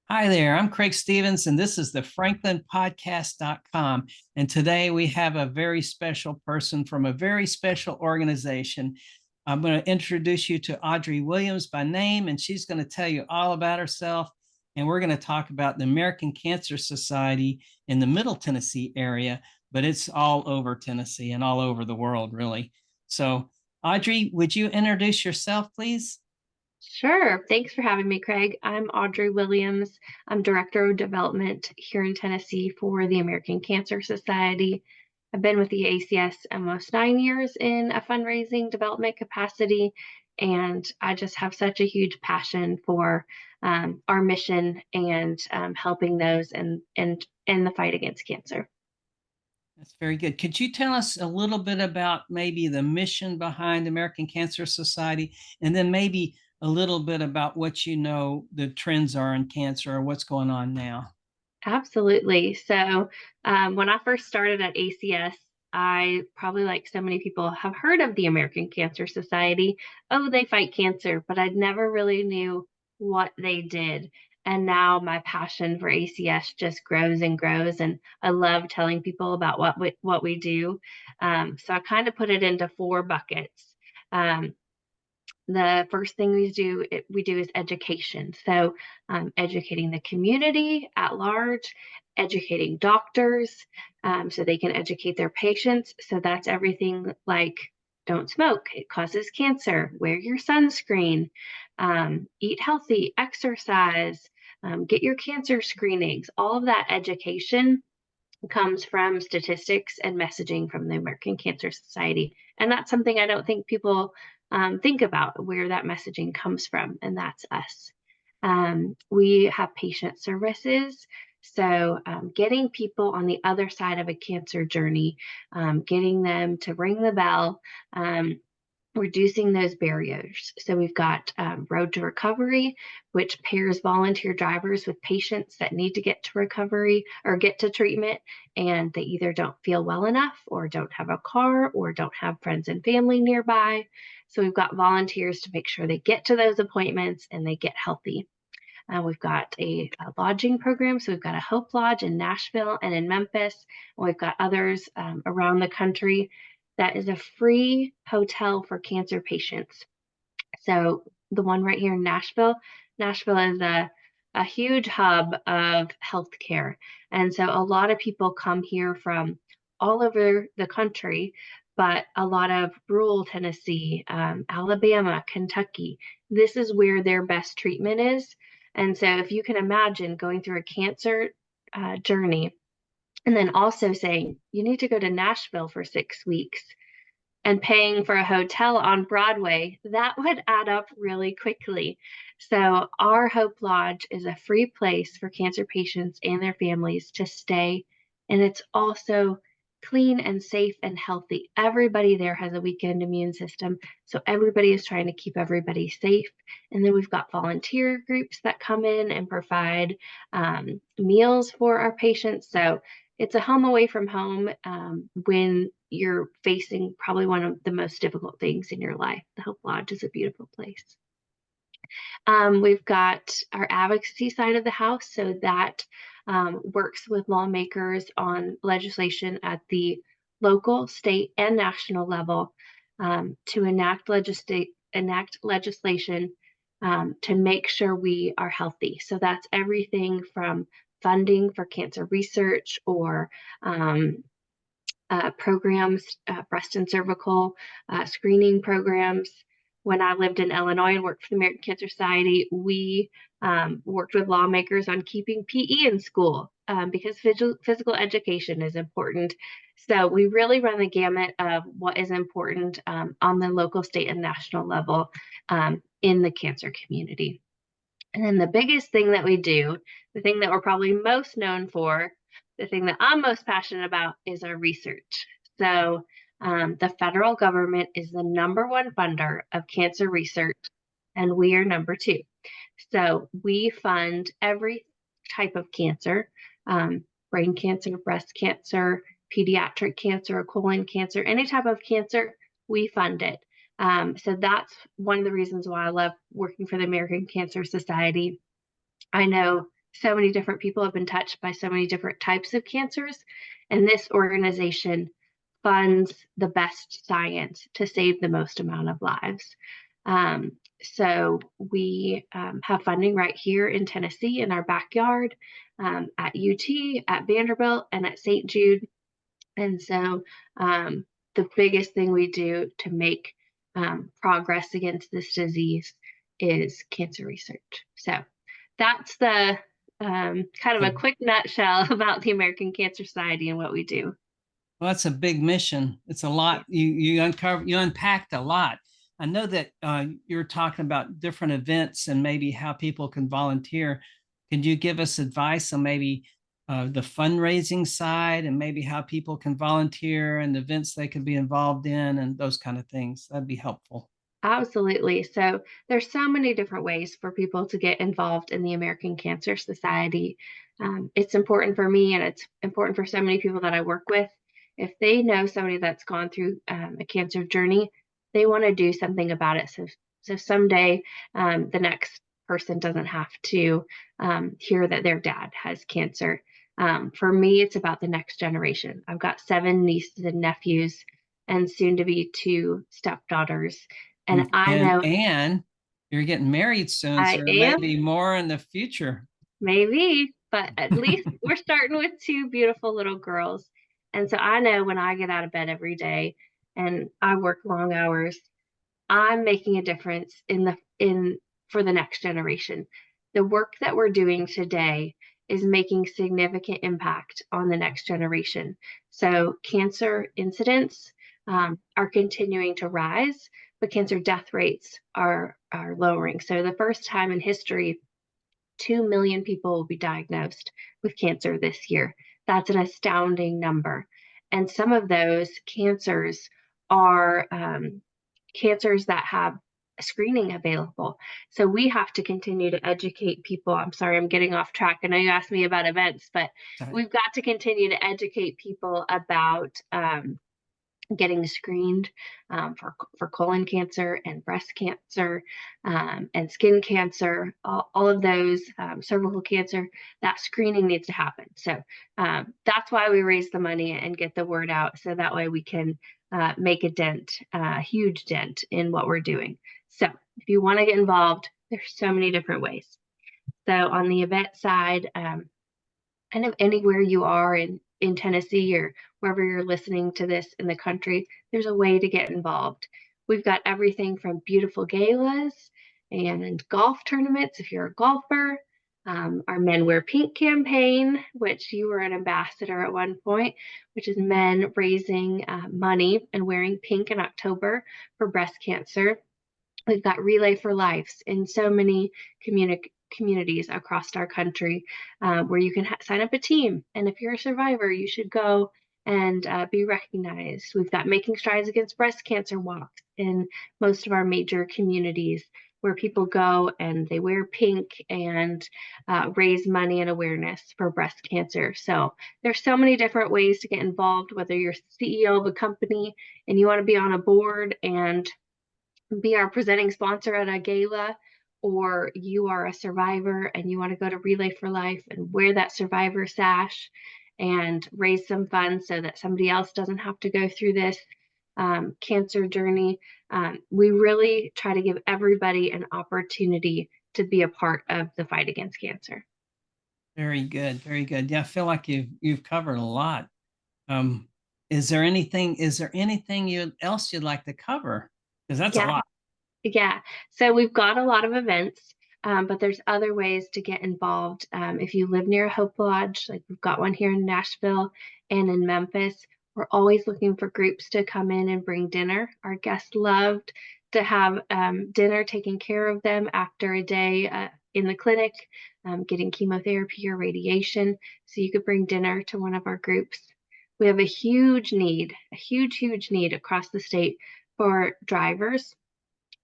Hi there, I'm Craig.Stevens, and this is the franklinpodcast.com. And today we have a very special person from a very special organization. I'm going to introduce you to Audrey Williams by name, and she's going to tell you all about herself. And we're going to talk about the American Cancer Society in the Middle Tennessee area, but it's all over Tennessee and all over the world, really. So, Audrey, would you introduce yourself, please? Sure. Thanks for having me, Craig. I'm Audrey Williams. I'm Director of Development here in Tennessee for the American Cancer Society. I've been with the ACS almost 9 years in a fundraising development capacity, and I just have such a huge passion for our mission and helping those in the fight against cancer. That's very good. Could you tell us a little bit about maybe the mission behind American Cancer Society, and then maybe a little bit about what you know the trends are in cancer or what's going on now? Absolutely. So, when I first started at ACS, I probably, like so many people, have heard of the American Cancer Society. Oh, they fight cancer, but I never really knew what they did. And now my passion for ACS just grows and grows, and I love telling people about what we do. So I kind of put it into four buckets. Um, the first thing we do is education. So, educating the community at large, educating doctors so they can educate their patients. So that's everything like don't smoke, it causes cancer, wear your sunscreen, eat healthy, exercise, get your cancer screenings. All of that education comes from statistics and messaging from the American Cancer Society. And that's something I don't think people think about where that messaging comes from, and that's us. We have patient services. So, getting people on the other side of a cancer journey, getting them to ring the bell, reducing those barriers. So we've got Road to Recovery, which pairs volunteer drivers with patients that need to get to recovery or get to treatment, and they either don't feel well enough or don't have a car or don't have friends and family nearby. So we've got volunteers to make sure they get to those appointments and they get healthy. We've got a lodging program. So we've got a Hope Lodge in Nashville and in Memphis. And we've got others around the country that is a free hotel for cancer patients. So the one right here in Nashville is a huge hub of healthcare. And so a lot of people come here from all over the country, but a lot of rural Tennessee, Alabama, Kentucky, this is where their best treatment is. And so if you can imagine going through a cancer journey and then also saying, you need to go to Nashville for 6 weeks and paying for a hotel on Broadway, that would add up really quickly. So, our Hope Lodge is a free place for cancer patients and their families to stay. And it's also clean and safe and healthy. Everybody there has a weakened immune system. So, everybody is trying to keep everybody safe. And then we've got volunteer groups that come in and provide meals for our patients. So, it's a home away from home when you're facing probably one of the most difficult things in your life. The Hope Lodge is a beautiful place. We've got our advocacy side of the house, so that works with lawmakers on legislation at the local, state, and national level to enact legislation to make sure we are healthy. So that's everything from funding for cancer research or programs, breast and cervical screening programs. When I lived in Illinois and worked for the American Cancer Society, we worked with lawmakers on keeping PE in school because physical education is important. So we really run the gamut of what is important on the local, state, and national level in the cancer community. And then the biggest thing that we do, the thing that we're probably most known for, the thing that I'm most passionate about is our research. So, the federal government is the number one funder of cancer research, and we are number two. So, we fund every type of cancer, brain cancer, breast cancer, pediatric cancer, colon cancer, any type of cancer, we fund it. So that's one of the reasons why I love working for the American Cancer Society. I know so many different people have been touched by so many different types of cancers. And this organization funds the best science to save the most amount of lives. So we have funding right here in Tennessee in our backyard, at UT, at Vanderbilt, and at St. Jude. And so the biggest thing we do to make progress against this disease is cancer research. So that's the kind of a quick nutshell about the American Cancer Society and what we do. Well, that's a big mission. It's a lot. You unpacked a lot. I know that you're talking about different events and maybe how people can volunteer. Can you give us advice on maybe the fundraising side and maybe how people can volunteer and the events they could be involved in and those kind of things? That'd be helpful. Absolutely. So there's so many different ways for people to get involved in the American Cancer Society. It's important for me, and it's important for so many people that I work with. If they know somebody that's gone through a cancer journey, they want to do something about it. So someday the next person doesn't have to hear that their dad has cancer. For me, it's about the next generation. I've got 7 nieces and nephews, and soon to be 2 stepdaughters. And I know And you're getting married soon, I so am, maybe more in the future. maybe, but at least we're starting with 2 beautiful little girls. And so I know when I get out of bed every day and I work long hours, I'm making a difference in for the next generation. The work that we're doing today is making significant impact on the next generation. So cancer incidents are continuing to rise, but cancer death rates are lowering. So the first time in history, 2 million people will be diagnosed with cancer this year. That's an astounding number. And some of those cancers are cancers that have screening available. So we have to continue to educate people. I'm sorry, I'm getting off track. I know you asked me about events, but Sorry. we've got to continue to educate people about getting screened for colon cancer and breast cancer and skin cancer, all of those, cervical cancer. That screening needs to happen. So that's why we raise the money and get the word out. So that way we can make a dent, a huge dent in what we're doing. So if you want to get involved, there's so many different ways. So on the event side, kind of anywhere you are in Tennessee or wherever you're listening to this in the country, there's a way to get involved. We've got everything from beautiful galas and golf tournaments if you're a golfer. Our Men Wear Pink campaign, which you were an ambassador at one point, which is men raising money and wearing pink in October for breast cancer. We've got Relay for Lives in so many communities across our country where you can sign up a team. And if you're a survivor, you should go and be recognized. We've got Making Strides Against Breast Cancer walks in most of our major communities where people go and they wear pink and raise money and awareness for breast cancer. So there's so many different ways to get involved, whether you're CEO of a company and you want to be on a board and be our presenting sponsor at a gala, or you are a survivor and you want to go to Relay for Life and wear that survivor sash and raise some funds so that somebody else doesn't have to go through this cancer journey. We really try to give everybody an opportunity to be a part of the fight against cancer. Very good, very good. Yeah, I feel like you've covered a lot. Um, is there anything else you'd like to cover? Because that's a Yeah. lot. Yeah, so we've got a lot of events, but there's other ways to get involved. If you live near Hope Lodge, like we've got one here in Nashville and in Memphis, we're always looking for groups to come in and bring dinner. Our guests loved to have dinner taking care of them after a day in the clinic, getting chemotherapy or radiation. So you could bring dinner to one of our groups. We have a huge need across the state for drivers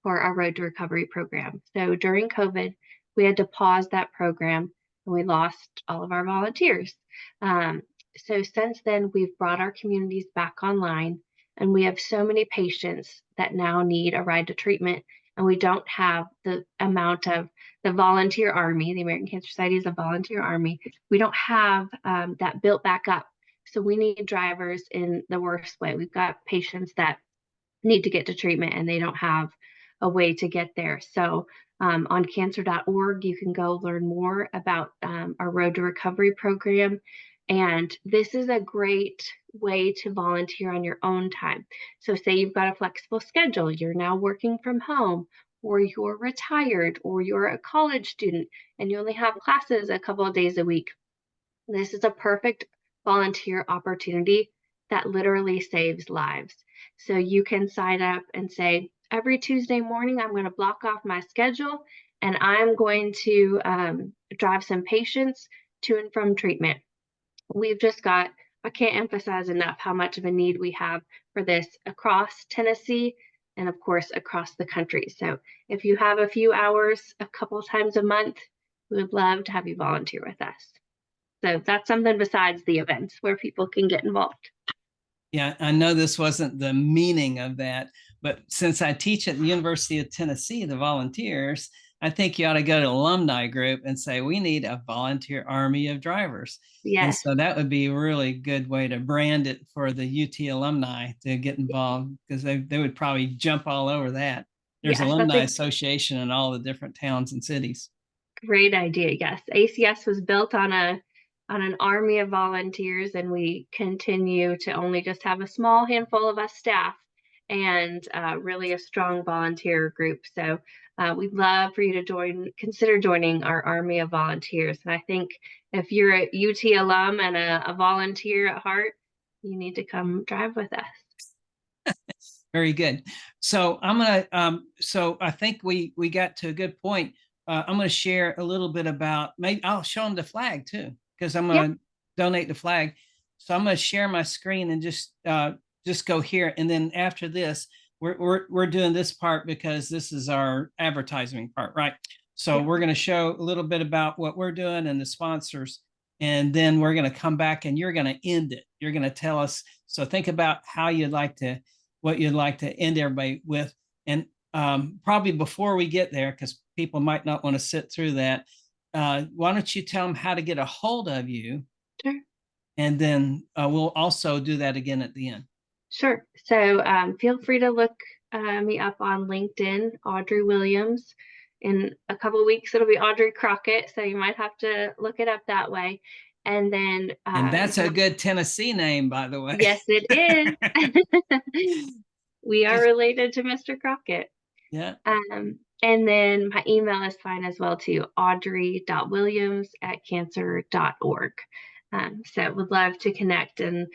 for our Road to Recovery program. So during COVID, we had to pause that program and we lost all of our volunteers. So since then, we've brought our communities back online and we have so many patients that now need a ride to treatment. and we don't have the amount of the volunteer army. The American Cancer Society is a volunteer army. We don't have that built back up. So we need drivers in the worst way. We've got patients that need to get to treatment and they don't have a way to get there. So on cancer.org, you can go learn more about our Road to Recovery program. And this is a great way to volunteer on your own time. So say you've got a flexible schedule, you're now working from home, or you're retired, or you're a college student and you only have classes a couple of days a week. This is a perfect volunteer opportunity that literally saves lives. So you can sign up and say, every Tuesday morning, I'm going to block off my schedule and I'm going to drive some patients to and from treatment. We've just got, I can't emphasize enough how much of a need we have for this across Tennessee and, of course, across the country. So if you have a few hours a couple times a month, we would love to have you volunteer with us. So that's something besides the events where people can get involved. Yeah, I know this wasn't the meaning of that, but since I teach at the University of Tennessee, the volunteers, I think you ought to go to alumni group and say, we need a volunteer army of drivers. And Yes. so that would be a really good way to brand it for the UT alumni to get involved, because they would probably jump all over that. There's Yes, that's alumni a association in all the different towns and cities. great idea. Yes. ACS was built on an army of volunteers, and we continue to only just have a small handful of us staff and really a strong volunteer group. So we'd love for you to consider joining our army of volunteers. And I think if you're a UT alum and a volunteer at heart, you need to come drive with us. Very good. So so I think we got to a good point. I'm gonna share a little bit about, maybe I'll show them the flag too, because I'm Yeah. gonna donate the flag. So I'm gonna share my screen and just go here. And then after this, we're doing this part because this is our advertising part, right? So Yeah. we're gonna show a little bit about what we're doing and the sponsors, and then we're gonna come back and you're gonna end it. You're gonna tell us, so think about how you'd like to, what you'd like to end everybody with. And probably before we get there, because people might not want to sit through that, why don't you tell them how to get a hold of you? Sure. And then we'll also do that again at the end. Sure. So feel free to look me up on LinkedIn, Audrey Williams. In a couple of weeks, it'll be Audrey Crockett. So you might have to look it up that way. And then, And that's a good Tennessee name, by the way. yes, it is. We are related to Mr. Crockett. Yeah. And then my email is fine as well too, audrey.williams@cancer.org. So would love to connect and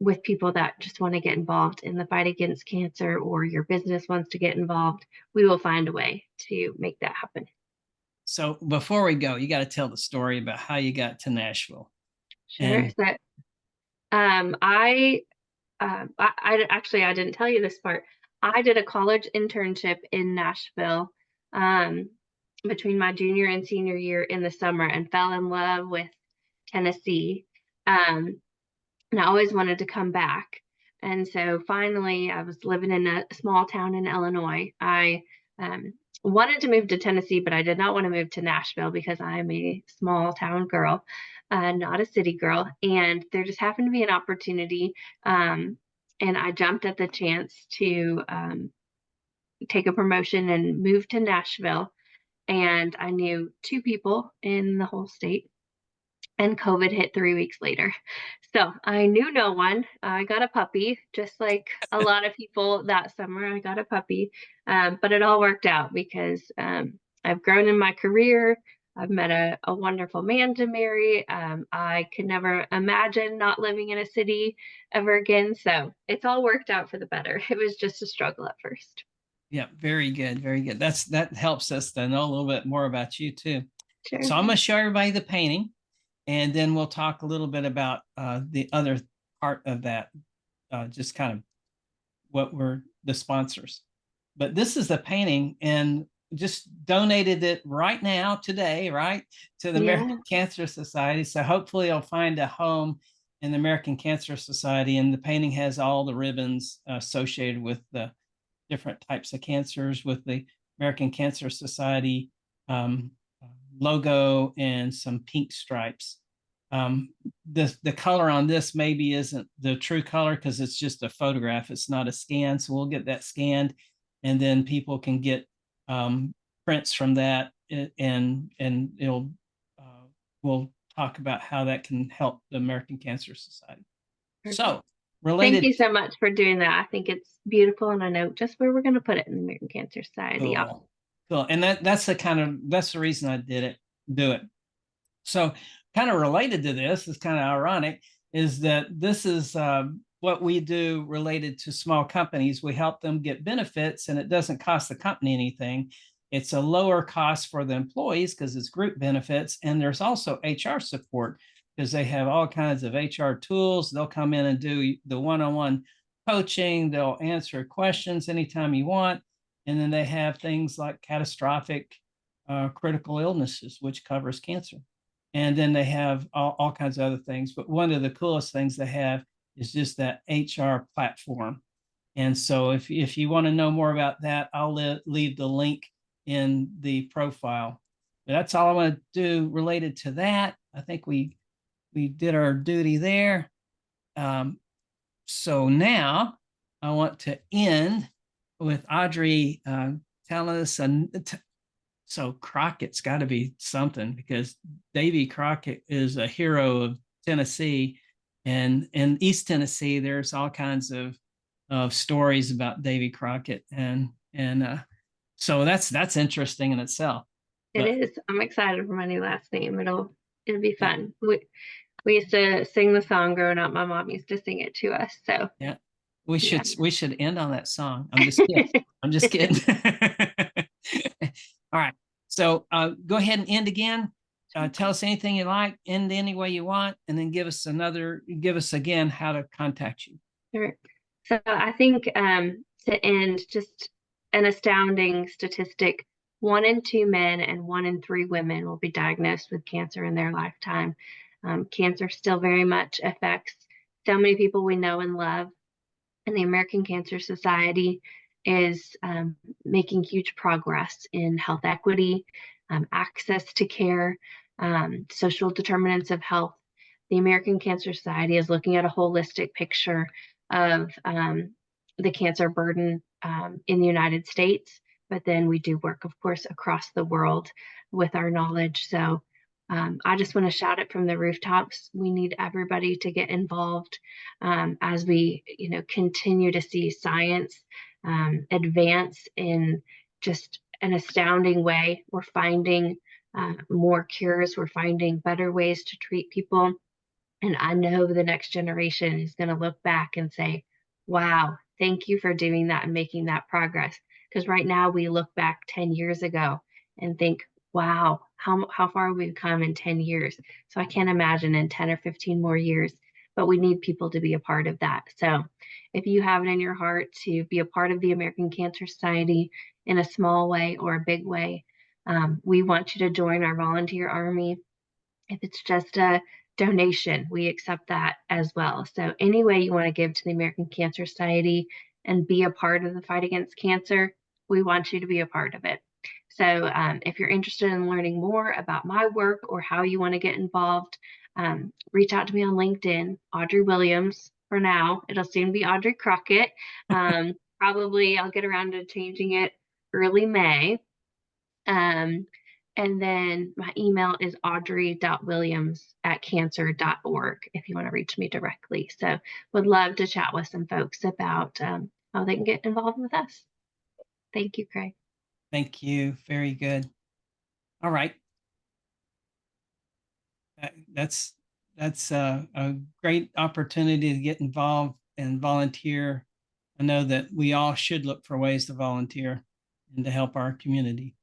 with people that just want to get involved in the fight against cancer, or your business wants to get involved. We will find a way to make that happen. So before we go, you got to tell the story about how you got to Nashville. Sure. And So I actually, I didn't tell you this part. I did a college internship in Nashville between my junior and senior year in the summer, and fell in love with Tennessee. And I always wanted to come back. And so finally, I was living in a small town in Illinois. I wanted to move to Tennessee, but I did not want to move to Nashville because I'm a small town girl, not a city girl. And there just happened to be an opportunity. And I jumped at the chance to take a promotion and move to Nashville. And I knew two people in the whole state, and COVID hit 3 weeks later. So I knew no one. I got a puppy, just like a lot of people that summer. I got a puppy, but it all worked out because I've grown in my career. I've met a wonderful man to marry. I could never imagine not living in a city ever again. So it's all worked out for the better. It was just a struggle at first. yeah, very good, very good. That helps us to know a little bit more about you too. Sure. So I'm going to show everybody the painting, and then we'll talk a little bit about the other part of that, just kind of what were the sponsors. But this is the painting, and just donated it right now, today, right, to the American Cancer Society. So hopefully it'll find a home in the American Cancer Society. And the painting has all the ribbons associated with the different types of cancers with the American Cancer Society um, logo and some pink stripes. The color on this maybe isn't the true color because it's just a photograph. It's not a scan. So we'll get that scanned, and then people can get prints from that, and it'll we'll talk about how that can help the American Cancer Society. Perfect. So Thank related. you so much for doing that. I think it's beautiful, and I know just where we're going to put it in the American Cancer Society. Cool. Cool. And that's the reason I do it. So kind of related to this is kind of ironic is that this is what we do related to small companies. We help them get benefits, and it doesn't cost the company anything. It's a lower cost for the employees because it's group benefits. And there's also HR support because they have all kinds of HR tools. They'll come in and do the one-on-one coaching. They'll answer questions anytime you want. And then they have things like catastrophic critical illnesses, which covers cancer. And then they have all kinds of other things. But one of the coolest things they have is just that HR platform. And so if you want to know more about that, I'll leave the link in the profile. But that's all I want to do related to that. I think we did our duty there. So now I want to end with Audrey telling us, so Crockett's got to be something because Davy Crockett is a hero of Tennessee, and in East Tennessee, there's all kinds of stories about Davy Crockett, and so that's interesting in itself. It is. I'm excited for my new last name. It'll be fun. We used to sing the song growing up. My mom used to sing it to us. So yeah, we should end on that song. I'm just kidding. I'm just kidding. All right. So go ahead and end again. Tell us anything you like, end any way you want, and then give us again how to contact you. Sure. So I think to end, just an astounding statistic, 1 in 2 men and 1 in 3 women will be diagnosed with cancer in their lifetime. Cancer still very much affects so many people we know and love. And the American Cancer Society is making huge progress in health equity, access to care, social determinants of health. The American Cancer Society is looking at a holistic picture of the cancer burden in the United States, but then we do work, of course, across the world with our knowledge. So I just want to shout it from the rooftops. We need everybody to get involved as we, continue to see science advance in just an astounding way. We're finding more cures. We're finding better ways to treat people. And I know the next generation is going to look back and say, wow, thank you for doing that and making that progress. Because right now we look back 10 years ago and think, wow, how far we've come in 10 years. So I can't imagine in 10 or 15 more years, but we need people to be a part of that. So if you have it in your heart to be a part of the American Cancer Society in a small way or a big way, we want you to join our volunteer army. If it's just a donation, we accept that as well. So any way you want to give to the American Cancer Society and be a part of the fight against cancer, we want you to be a part of it. So if you're interested in learning more about my work or how you want to get involved, reach out to me on LinkedIn, Audrey Williams. For now, it'll soon be Audrey Crockett. Probably I'll get around to changing it early May. And then my email is audrey.williams@cancer.org if you want to reach me directly. So would love to chat with some folks about how they can get involved with us. Thank you, Craig. Thank you. Very good. All right. That's a great opportunity to get involved and volunteer. I know that we all should look for ways to volunteer and to help our community.